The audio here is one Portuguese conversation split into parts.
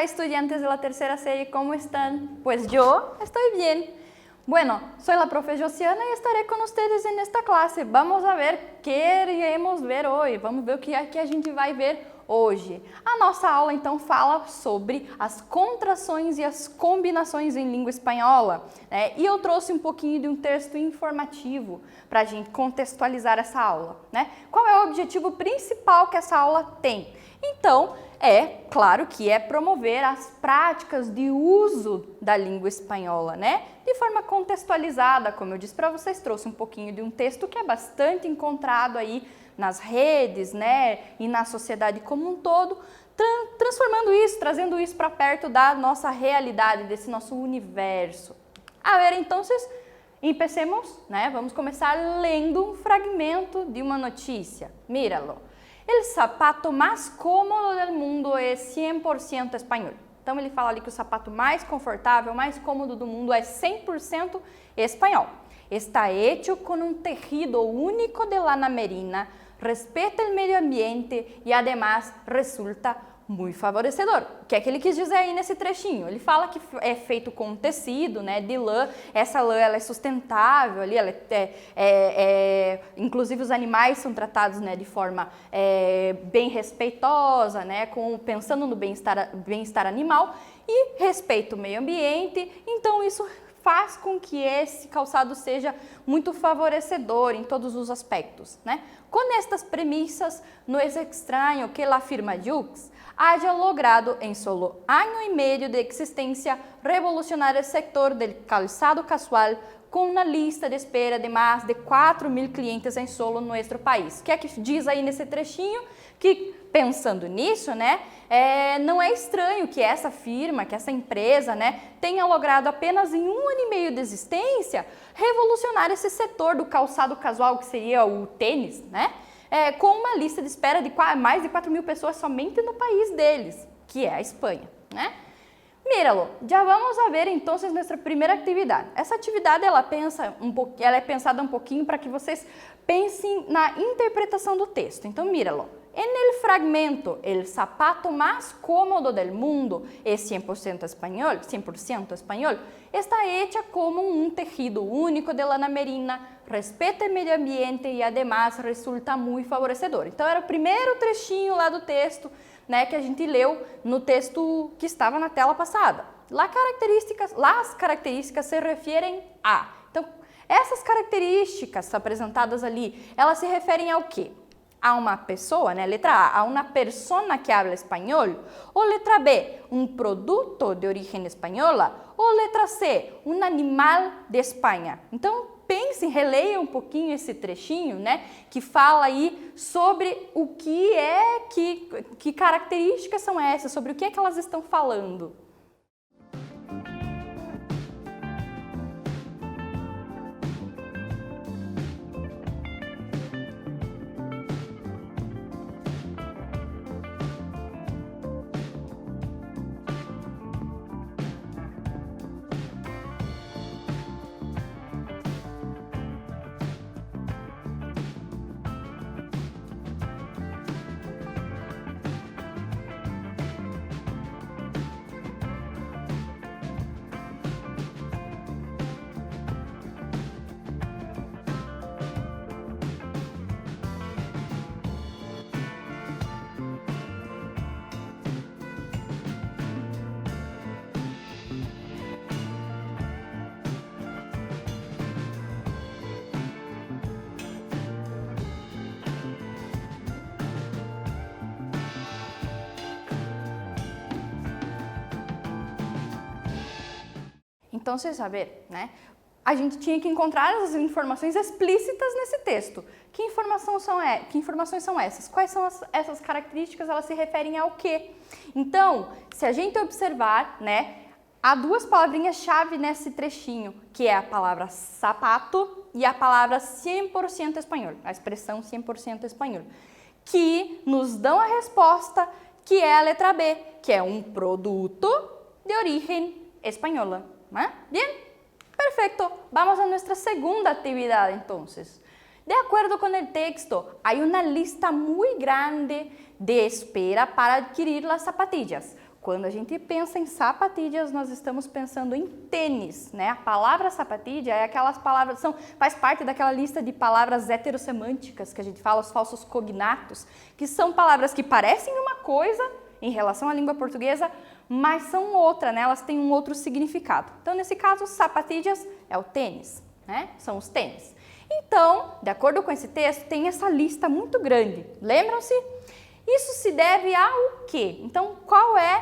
estudiantes de la tercera serie, ¿cómo están? Pues yo estoy bien. Bueno, soy la profe Josiana y estaré con ustedes en esta clase. Vamos a ver o que iremos ver hoje. Vamos ver o que a gente vai ver hoje. A nossa aula, então, fala sobre as contrações e as combinações em língua espanhola, né? E eu trouxe um pouquinho de um texto informativo para a gente contextualizar essa aula, né? Qual é o objetivo principal que essa aula tem? Então, claro que é promover as práticas de uso da língua espanhola, né? De forma contextualizada, como eu disse para vocês, trouxe um pouquinho de um texto que é bastante encontrado aí nas redes, né? E na sociedade como um todo, transformando isso, trazendo isso para perto da nossa realidade, desse nosso universo. A ver, então, empecemos, né? Vamos começar lendo um fragmento de uma notícia. Míralo. El sapato más cómodo del mundo é 100% espanhol. Então ele fala ali que o sapato mais confortável, mais cômodo do mundo é 100% espanhol. Está hecho con un tejido único de lana merina, respeta el medio ambiente e además resulta muito favorecedor. O que é que ele quis dizer aí nesse trechinho? Ele fala que é feito com tecido, né, de lã. Essa lã ela é sustentável, ali, ela inclusive os animais são tratados, né, de forma bem respeitosa, né, pensando no bem-estar animal e respeita o meio ambiente. Então isso faz com que esse calçado seja muito favorecedor em todos os aspectos, né? Com estas premissas, não é estranho que a firma Yux haya logrado em solo ano e meio de existência revolucionar o setor do calçado casual com uma lista de espera de mais de 4.000 clientes em solo no nosso país. O que é que diz aí nesse trechinho? Que pensando nisso, né, não é estranho que essa firma, que essa empresa, né, tenha logrado apenas em 1 ano e meio de existência revolucionar esse setor do calçado casual, que seria o tênis, né, com uma lista de espera de mais de 4.000 pessoas somente no país deles, que é a Espanha, né? Míralo, já vamos a ver então nossa primeira atividade. Essa atividade ela é pensada um pouquinho para que vocês pensem na interpretação do texto. Então, míralo. En el fragmento, el zapato más cómodo del mundo es 100% español, está hecha como un tejido único de lana merina, respeta o meio ambiente e además resulta muito favorecedor. Então era o primeiro trechinho lá do texto, né, que a gente leu no texto que estava na tela passada. As características se referem a. Então, essas características apresentadas ali, elas se referem ao quê? A uma pessoa, né? Letra A, a uma persona que habla espanhol, ou letra B, um produto de origem espanhola, ou letra C, um animal de Espanha. Então, pensem, releiam um pouquinho esse trechinho, né? Que fala aí sobre o que características são essas, sobre o que é que elas estão falando. Então, vocês sabem, né? A gente tinha que encontrar as informações explícitas nesse texto. Que informações são essas? Quais são essas características? Elas se referem ao quê? Então, se a gente observar, né, há duas palavrinhas-chave nesse trechinho, que é a palavra sapato e a palavra 100% espanhol, a expressão 100% espanhol, que nos dão a resposta, que é a letra B, que é um produto de origem espanhola. Bien, perfecto. Vamos a nuestra segunda actividad entonces. De acuerdo con el texto, hay una lista muy grande de espera para adquirir las zapatillas. Quando a gente pensa em zapatillas, nós estamos pensando em tênis, né? A palavra zapatilha é aquelas palavras, faz parte daquela lista de palavras heterossemânticas que a gente fala, os falsos cognatos, que são palavras que parecem uma coisa em relação à língua portuguesa, mas são outra, né? Elas têm um outro significado. Então, nesse caso, zapatillas é o tênis, né? São os tênis. Então, de acordo com esse texto, tem essa lista muito grande. Lembram-se? Isso se deve ao quê? Então, qual é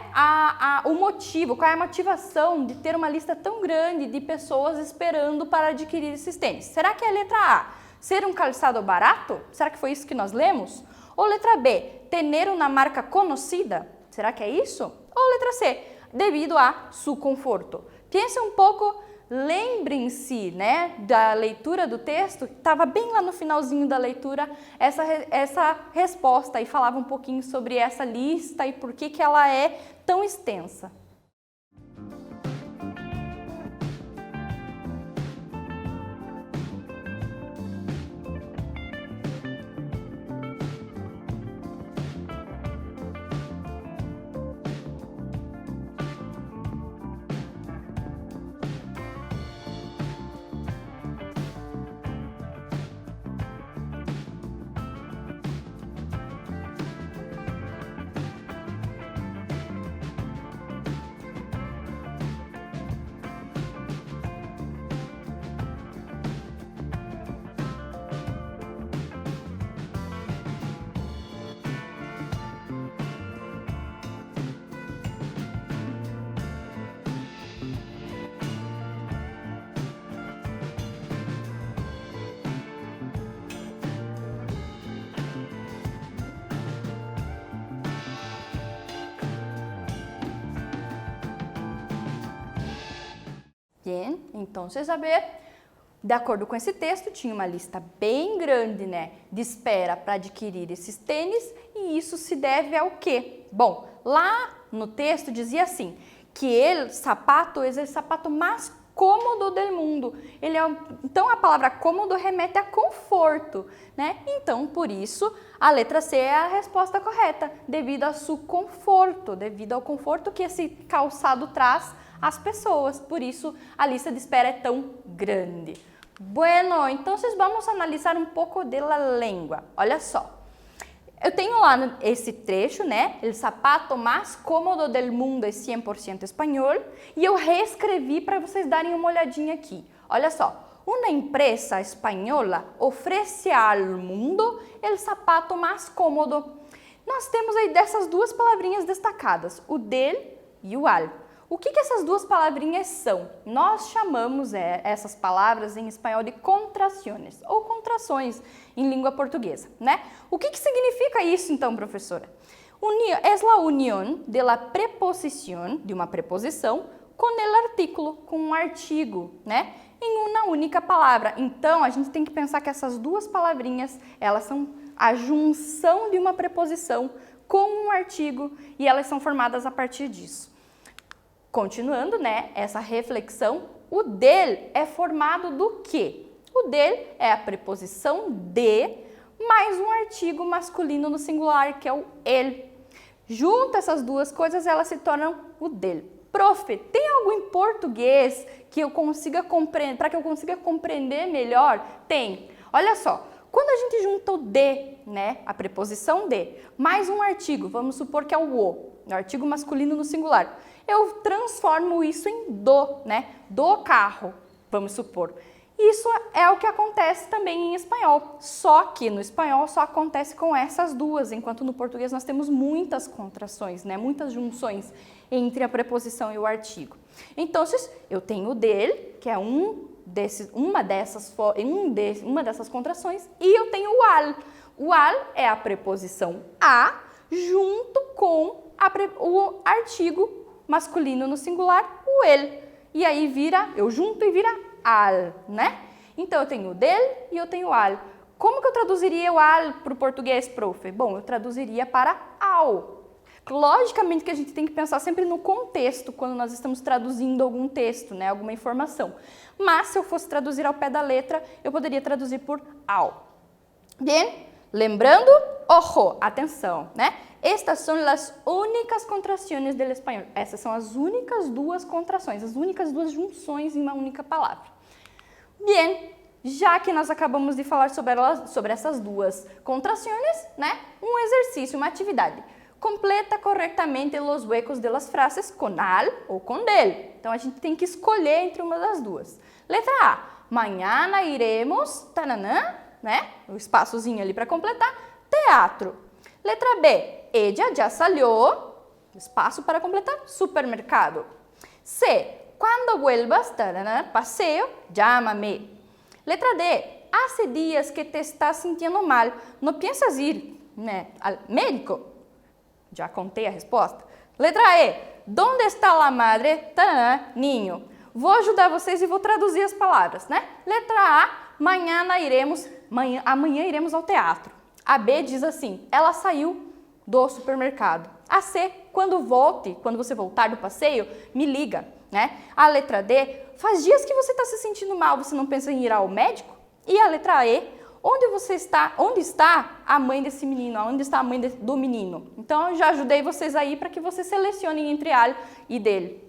o motivo, qual é a motivação de ter uma lista tão grande de pessoas esperando para adquirir esses tênis? Será que é a letra A, ser um calçado barato? Será que foi isso que nós lemos? Ou letra B, ter uma marca conhecida? Será que é isso? Ou letra C, devido a seu conforto? Pense um pouco. Lembrem-se, né, da leitura do texto, estava bem lá no finalzinho da leitura essa resposta e falava um pouquinho sobre essa lista e por que ela é tão extensa. Bem, então, a ver, de acordo com esse texto, tinha uma lista bem grande, né, de espera para adquirir esses tênis, e isso se deve ao quê? Bom, lá no texto dizia assim, que o sapato é o sapato mais cômodo do mundo. Então, a palavra cômodo remete a conforto, né? Então, por isso, a letra C é a resposta correta, devido ao seu conforto, devido ao conforto que esse calçado traz às pessoas. Por isso, a lista de espera é tão grande. Bueno, então, vamos analisar um pouco da língua. Olha só. Eu tenho lá esse trecho, né? O sapato mais cômodo do mundo é 100% espanhol. E eu reescrevi para vocês darem uma olhadinha aqui. Olha só. Uma empresa espanhola oferece ao mundo o sapato mais cômodo. Nós temos aí dessas duas palavrinhas destacadas, o del e o al. O que essas duas palavrinhas são? Nós chamamos essas palavras em espanhol de contrações ou contrações em língua portuguesa, né? O que significa isso então, professora? É a união de la preposição, de uma preposição, com el artículo, com um artigo, né? Em uma única palavra. Então, a gente tem que pensar que essas duas palavrinhas, elas são a junção de uma preposição com um artigo e elas são formadas a partir disso. Continuando, né, essa reflexão, o del é formado do quê? O del é a preposição de mais um artigo masculino no singular, que é o el. Junto essas duas coisas, elas se tornam o del. Prof, tem algo em português que eu consiga compreender, para que eu consiga compreender melhor? Tem. Olha só, quando a gente junta o de, né, a preposição de, mais um artigo, vamos supor que é o artigo masculino no singular, eu transformo isso em do, né? Do carro, vamos supor. Isso é o que acontece também em espanhol, só que no espanhol só acontece com essas duas, enquanto no português nós temos muitas contrações, né? Muitas junções entre a preposição e o artigo. Então, eu tenho o del, que é uma dessas contrações, e eu tenho o al. O al é a preposição a junto com o artigo masculino no singular, o el. E aí eu junto e vira al, né? Então, eu tenho o del e eu tenho o al. Como que eu traduziria o al para o português, prof? Bom, eu traduziria para ao. Logicamente que a gente tem que pensar sempre no contexto, quando nós estamos traduzindo algum texto, né? Alguma informação. Mas, se eu fosse traduzir ao pé da letra, eu poderia traduzir por ao. Bem, Lembrando, ojo, atenção, né? Estas são as únicas contrações do espanhol. Essas são as únicas duas contrações, as únicas duas junções em uma única palavra. Bem, já que nós acabamos de falar sobre essas duas contrações, né? Um exercício, uma atividade. Completa corretamente os huecos de las frases com al ou com del. Então, a gente tem que escolher entre uma das duas. Letra A, mañana iremos, taranã, né? O espaçozinho ali para completar, teatro. Letra B, ella ya salió, espaço para completar, supermercado. C, quando vuelvas, taranã, paseo, llámame. Letra D, hace días que te estás sintiendo mal, no piensas ir, né, al médico? Já contei a resposta. Letra E, ¿dónde está la madre? Taranã, niño. Vou ajudar vocês e vou traduzir as palavras, né? Letra A, amanhã iremos ao teatro. A B diz assim, ela saiu do supermercado. A C, quando você voltar do passeio, me liga, né? A letra D, faz dias que você está se sentindo mal, você não pensa em ir ao médico? E a letra E, onde está a mãe desse menino? Onde está a mãe do menino? Então, eu já ajudei vocês aí para que vocês selecionem entre al e del.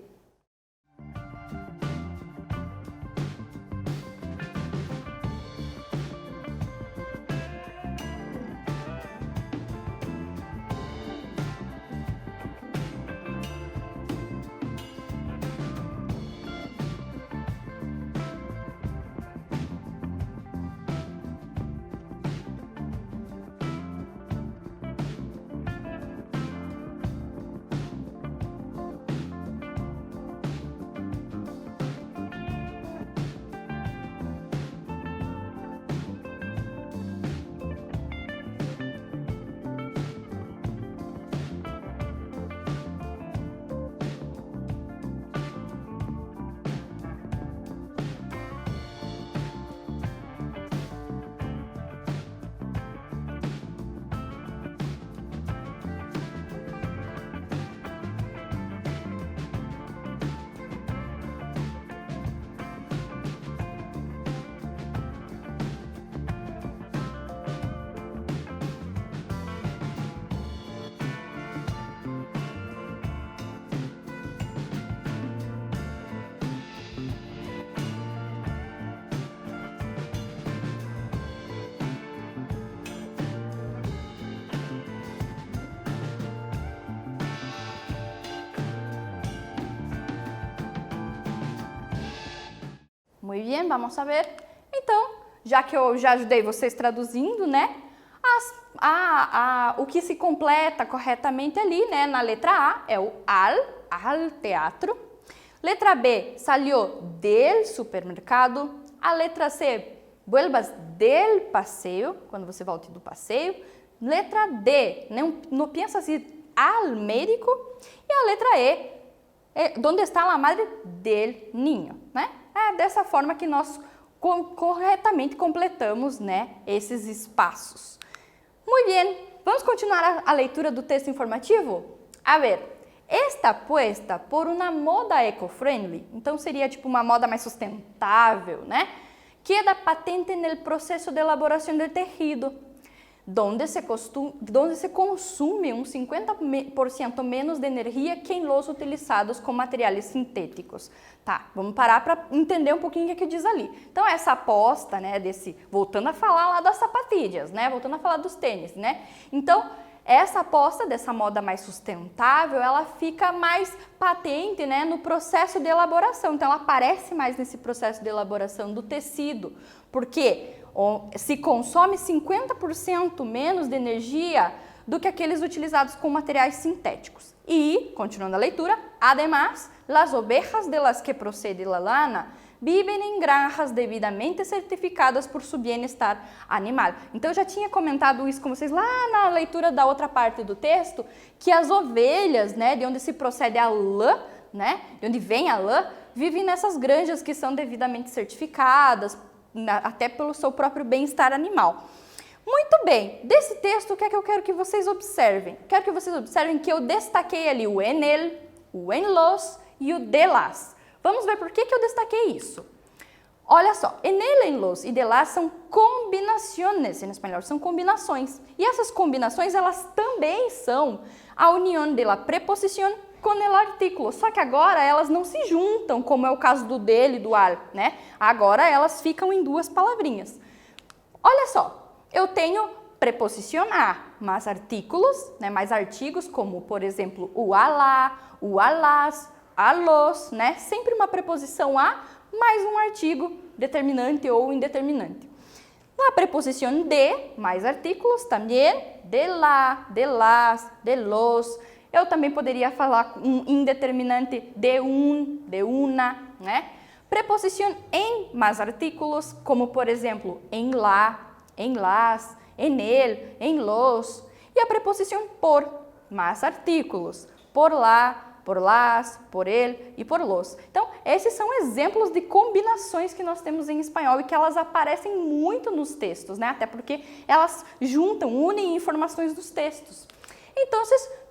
Muito bem, vamos a ver. Então, já que eu já ajudei vocês traduzindo, né? O que se completa corretamente ali, né? Na letra A é o al teatro. Letra B, salió del supermercado. A letra C, vuelvas del passeio, quando você volta do passeio. Letra D, não piensas ir al médico. E a letra E, onde está a madre del niño, né? É dessa forma que nós corretamente completamos, né, esses espaços. Muito bem, vamos continuar a leitura do texto informativo? A ver, está puesta por uma moda eco-friendly, então seria tipo uma moda mais sustentável, né? Queda patente no processo de elaboração do tecido, donde se consume 50% menos de energia que em los utilizados com materiais sintéticos. Tá, vamos parar para entender um pouquinho o que diz ali. Então, essa aposta, né, voltando a falar lá das sapatilhas, né, voltando a falar dos tênis, né. Então, essa aposta dessa moda mais sustentável, ela fica mais patente, né, no processo de elaboração. Então, ela aparece mais nesse processo de elaboração do tecido, porque se consome 50% menos de energia do que aqueles utilizados com materiais sintéticos. E, continuando a leitura, además, las ovejas de las que procede la lana vivem em granjas devidamente certificadas por su bienestar animal. Então, eu já tinha comentado isso com vocês lá na leitura da outra parte do texto, que as ovelhas, né, de onde se procede a lã, né, de onde vem a lã, vivem nessas granjas que são devidamente certificadas, até pelo seu próprio bem-estar animal. Muito bem, desse texto, o que é que eu quero que vocês observem? Quero que vocês observem que eu destaquei ali o en el, o en los e o de las. Vamos ver por que eu destaquei isso. Olha só, en el, en los e de lá são combinações, em espanhol, são combinações. E essas combinações, elas também são a união de la preposição com o artículo, só que agora elas não se juntam, como é o caso do dele e do al, né? Agora elas ficam em duas palavrinhas. Olha só, eu tenho preposição a, mais artículos, né? Mais artigos, como, por exemplo, o alá, o alás, alos, né? Sempre uma preposição a mais um artigo determinante ou indeterminante. A preposição de, mais artículos, também de lá, de las, de los. Eu também poderia falar um indeterminante de de una, né? Preposição em, mais artículos, como por exemplo, em lá, em las, en el, en los. E a preposição por, mais artículos, por lá, por las, por el e por los. Então, esses são exemplos de combinações que nós temos em espanhol e que elas aparecem muito nos textos, né? Até porque elas juntam, unem informações dos textos. Então,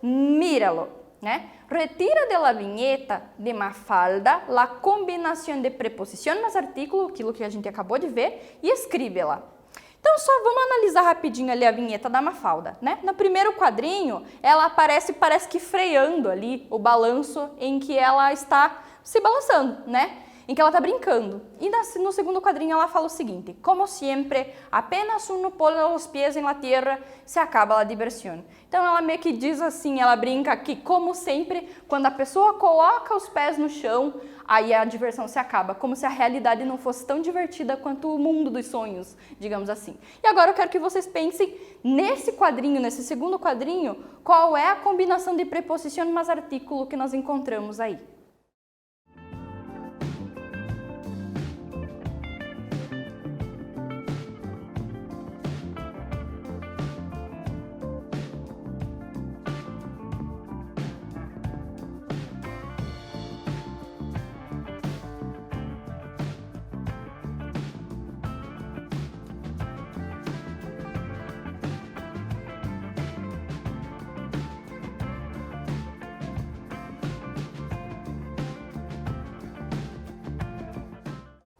míralo, né? Retira de la viñeta de Mafalda la combinação de preposição mais artículo, aquilo que a gente acabou de ver, e escreve-la. Então, só vamos analisar rapidinho ali a vinheta da Mafalda, né? No primeiro quadrinho, ela parece que freando ali o balanço em que ela está se balançando, né? Em que ela está brincando. E no segundo quadrinho ela fala o seguinte: como sempre, apenas uno pone os pés em la tierra, se acaba a diversão. Então ela meio que diz assim, ela brinca que, como sempre, quando a pessoa coloca os pés no chão, aí a diversão se acaba, como se a realidade não fosse tão divertida quanto o mundo dos sonhos, digamos assim. E agora eu quero que vocês pensem nesse quadrinho, nesse segundo quadrinho, qual é a combinação de preposição mais artículo que nós encontramos aí.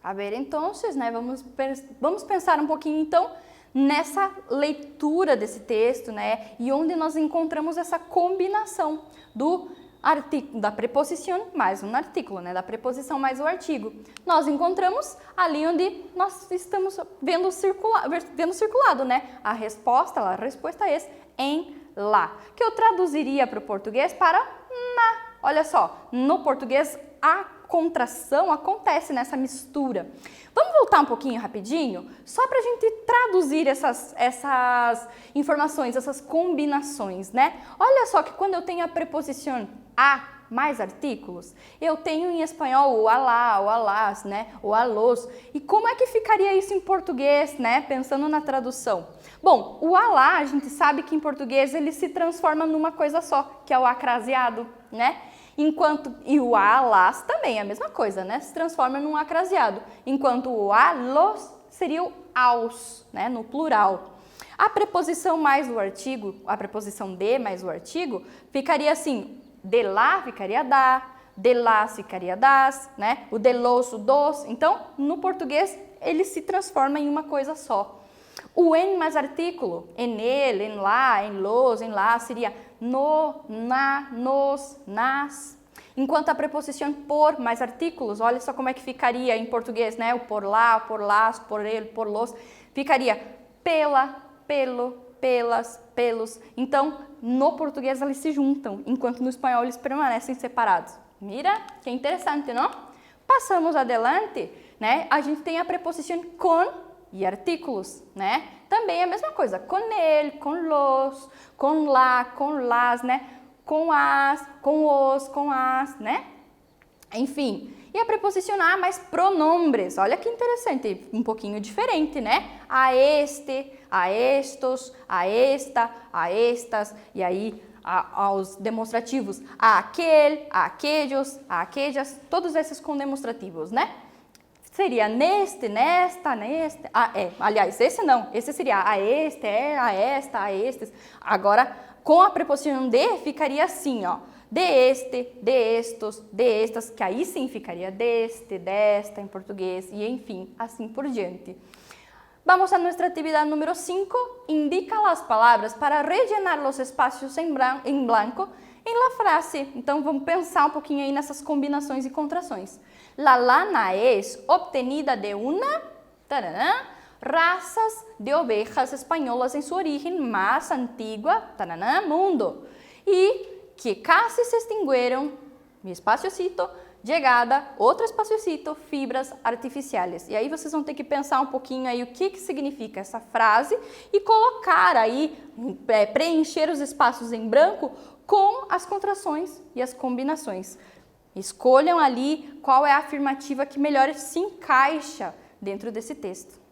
A ver, então, né, vamos pensar um pouquinho, então, nessa leitura desse texto, né, e onde nós encontramos essa combinação da preposição mais um artículo, né, da preposição mais o artigo. Nós encontramos ali onde nós estamos vendo circulado, né, a resposta é em lá, que eu traduziria para o português para na. Olha só, no português a contração acontece nessa mistura. Vamos voltar um pouquinho rapidinho, só para a gente traduzir essas informações, essas combinações, né? Olha só que quando eu tenho a preposição a mais artículos, eu tenho em espanhol o alá, o alás, né? O alós. E como é que ficaria isso em português, né? Pensando na tradução. Bom, o alá, a gente sabe que em português ele se transforma numa coisa só, que é o acraseado, né? E o alás também é a mesma coisa, né? Se transforma num acraseado. Enquanto o alos seria o aos, né? No plural. A preposição mais o artigo, a preposição de mais o artigo, ficaria assim: de lá ficaria da, de las ficaria das, né? O de los, o dos. Então, no português, ele se transforma em uma coisa só. O en mais artículo, en el, en lá, en los, en lá, seria no, na, nos, nas. Enquanto a preposição por mais artículos, olha só como é que ficaria em português, né? O por lá, por las, por ele, por los, ficaria pela, pelo, pelas, pelos. Então, no português eles se juntam, enquanto no espanhol eles permanecem separados. Mira, que interessante, não? Passamos adelante, né? A gente tem a preposição com e artículos, né? Também é a mesma coisa, com ele, com los, com lá, com las, né? Com as, com os, com as, né? Enfim, e a preposição a mais pronombres, olha que interessante, um pouquinho diferente, né? A este, a estos, a esta, a estas, e aí aos demonstrativos, a aquele, a aquellos, a aquellas, todos esses com demonstrativos, né? seria neste, nesta, neste. Aliás, esse não. Esse seria a este, a esta, a estes. Agora, com a preposição de, ficaria assim, ó. De este, de estos, de estas, que aí sim ficaria deste, desta em português e enfim, assim por diante. Vamos a nuestra actividad número 5. Indica las palabras para rellenar los espacios en blanco em la frase. Então, vamos pensar um pouquinho aí nessas combinações e contrações. La lana es obtenida de una razas de ovejas españolas en su origen más antigua mundo. E que casi se extinguieron, mi espaciocito, chegada, outro espaciocito, fibras artificiais. E aí vocês vão ter que pensar um pouquinho aí o que significa essa frase e colocar aí, preencher os espaços em branco com as contrações e as combinações. Escolham ali qual é a afirmativa que melhor se encaixa dentro desse texto.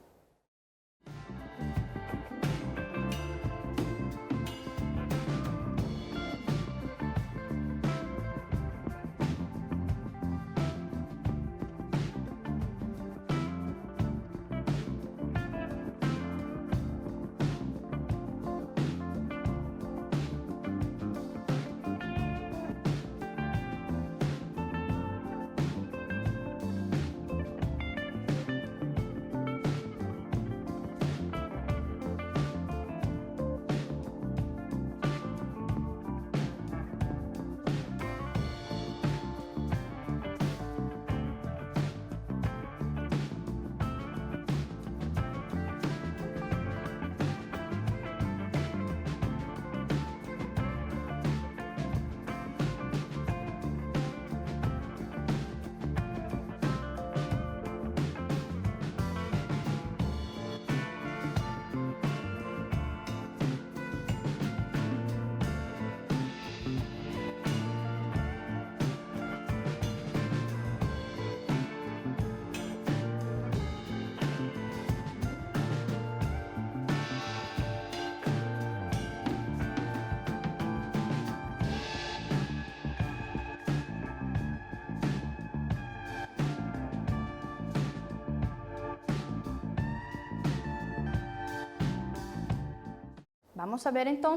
Vamos ver então,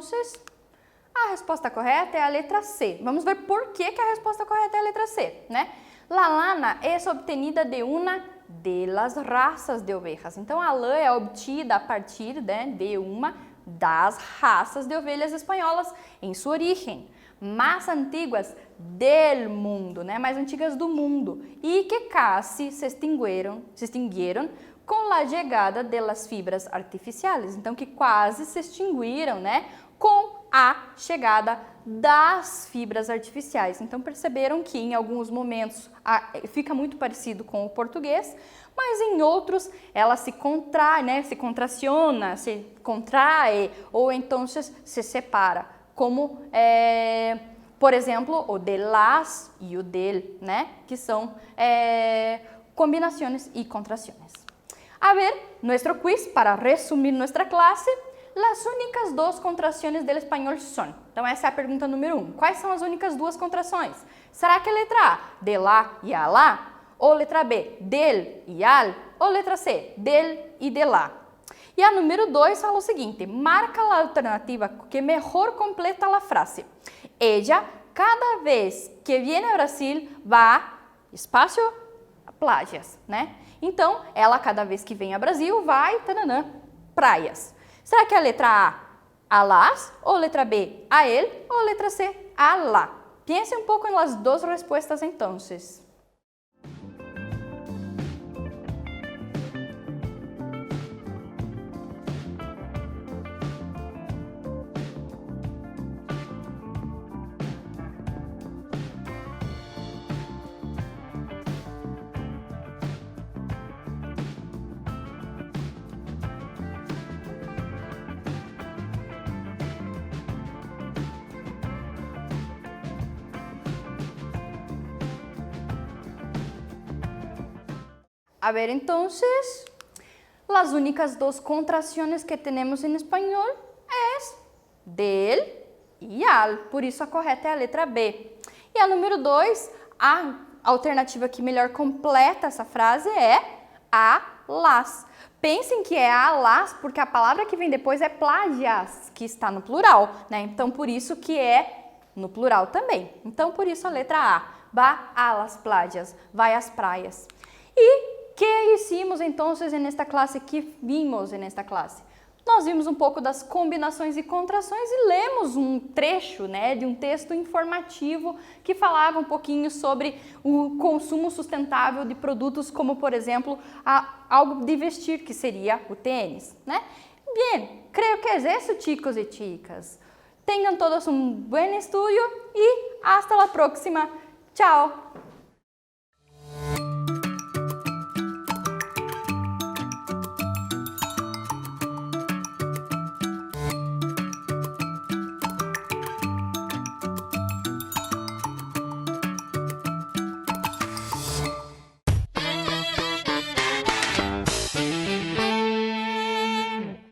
a resposta correta é a letra C. Vamos ver por que a resposta correta é a letra C, né? La lana é obtenida de uma de las razas de ovejas. Então, a lã é obtida a partir, né, de uma das raças de ovelhas espanholas em sua origem, mais antiguas del mundo, né, mais antigas do mundo, e que casi se extinguieron com a chegada das fibras artificiais, então que quase se extinguiram, né, com a chegada das fibras artificiais. Então perceberam que em alguns momentos fica muito parecido com o português, mas em outros ela se contrai, né, se contraciona, se contrai ou então se separa, como por exemplo o de las e o del, né, que são combinações e contrações. A ver, nuestro quiz para resumir nuestra clase. As únicas duas contrações do espanhol são. Então, essa é a pergunta número 1. Quais são as únicas duas contrações? Será que a letra A, de lá e a lá? Ou letra B, del e al? Ou letra C, del e de lá? E a número 2 fala o seguinte: marca a alternativa que melhor completa a frase. Ella, cada vez que viene a Brasil, va, espaço, a playas, né? Então, ela cada vez que vem a Brasil, vai, praias. Será que é a letra A las, ou letra B, a ele, ou letra C, a lá? Pense um pouco nas duas respostas, então. A ver, entonces, las únicas dos contracciones que tenemos en español es del y al, por isso a correta é a letra B. E a número 2, a alternativa que melhor completa essa frase é a las. Pensem que é a las porque a palavra que vem depois é playas, que está no plural, né? Então, por isso que é no plural também. Então, por isso a letra A. Va a las playas, vai às praias. E que hicimos então nesta classe? Que vimos nesta classe? Nós vimos um pouco das combinações e contrações e lemos um trecho, né, de um texto informativo que falava um pouquinho sobre o consumo sustentável de produtos como, por exemplo, algo de vestir, que seria o tênis, né? Bien, creo que es eso, chicos y chicas. Tengan todos un buen estudio y hasta la próxima. Chao.